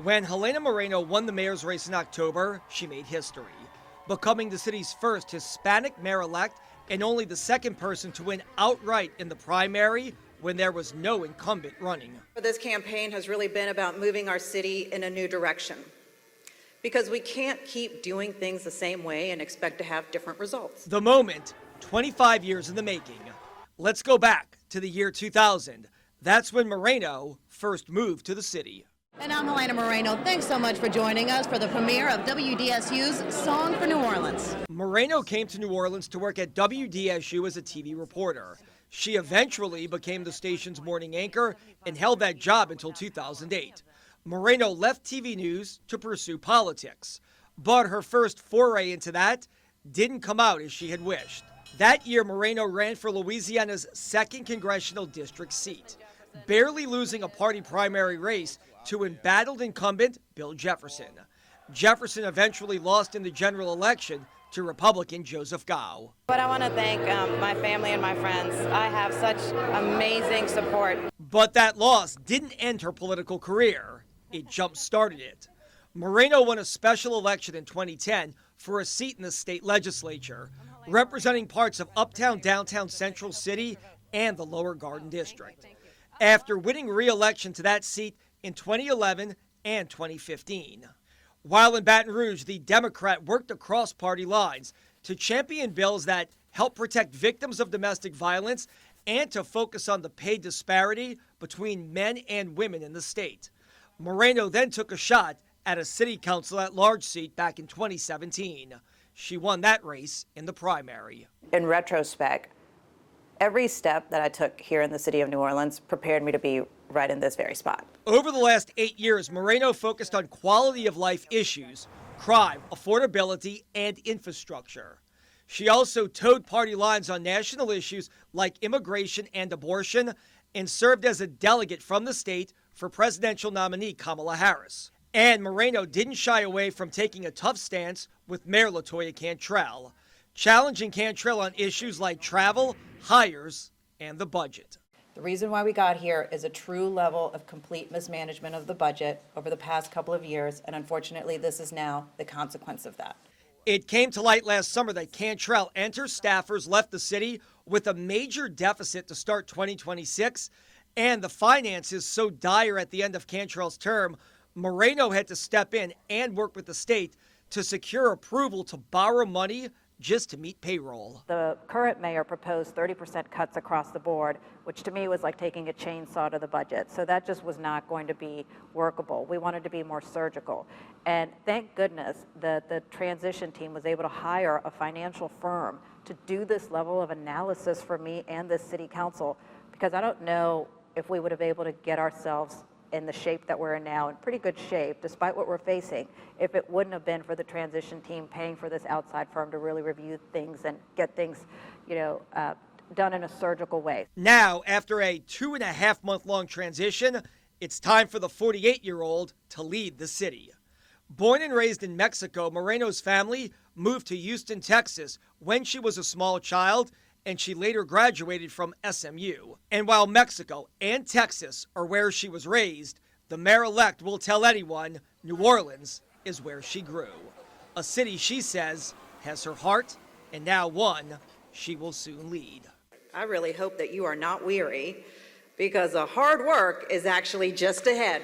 When Helena Moreno won the mayor's race in October, she made history, becoming the city's first Hispanic mayor-elect and only the second person to win outright in the primary when there was no incumbent running. This campaign has really been about moving our city in a new direction, because we can't keep doing things the same way and expect to have different results. The moment, 25 years in the making. Let's go back to the year 2000. That's when Moreno first moved to the city. And I'm Helena Moreno. Thanks so much for joining us for the premiere of WDSU's Song for New Orleans. Moreno came to New Orleans to work at WDSU as a TV reporter. She eventually became the station's morning anchor and held that job until 2008. Moreno left TV news to pursue politics, but her first foray into that didn't come out as she had wished. That year, Moreno ran for Louisiana's 2nd congressional district seat, barely losing a party primary race to embattled incumbent Bill Jefferson. Jefferson eventually lost in the general election to Republican Joseph Gow. But I want to thank my family and my friends. I have such amazing support. But that loss didn't end her political career. It jump-started it. Moreno won a special election in 2010 for a seat in the state legislature, representing parts of uptown downtown Central City and the Lower Garden District. After winning re-election to that seat in 2011 and 2015. While in Baton Rouge, the Democrat worked across party lines to champion bills that help protect victims of domestic violence and to focus on the pay disparity between men and women in the state. Moreno then took a shot at a city council at-large seat back in 2017. She won that race in the primary. In retrospect, every step that I took here in the city of New Orleans prepared me to be right in this very spot. Over the last 8 years, Moreno focused on quality of life issues, crime, affordability, and infrastructure. She also towed party lines on national issues like immigration and abortion and served as a delegate from the state for presidential nominee Kamala Harris. And Moreno didn't shy away from taking a tough stance with Mayor LaToya Cantrell, challenging Cantrell on issues like travel, hires, and the budget. The reason why we got here is a true level of complete mismanagement of the budget over the past couple of years, and unfortunately this is now the consequence of that. It came to light last summer that Cantrell and her staffers left the city with a major deficit to start 2026, and the finances so dire at the end of Cantrell's term, Moreno had to step in and work with the state to secure approval to borrow money just to meet payroll. The current mayor proposed 30% cuts across the board, which to me was like taking a chainsaw to the budget. So that just was not going to be workable. We wanted to be more surgical. And thank goodness that the transition team was able to hire a financial firm to do this level of analysis for me and the city council, because I don't know if we would have been able to get ourselves in the shape that we're in now, in pretty good shape, despite what we're facing, if it wouldn't have been for the transition team paying for this outside firm to really review things and get things, done in a surgical way. Now, after a 2.5-month-long transition, it's time for the 48-year-old to lead the city. Born and raised in Mexico, Moreno's family moved to Houston, Texas when she was a small child, and she later graduated from SMU. And while Mexico and Texas are where she was raised, the mayor-elect will tell anyone New Orleans is where she grew. A city she says has her heart, and now one she will soon lead. I really hope that you are not weary, because the hard work is actually just ahead.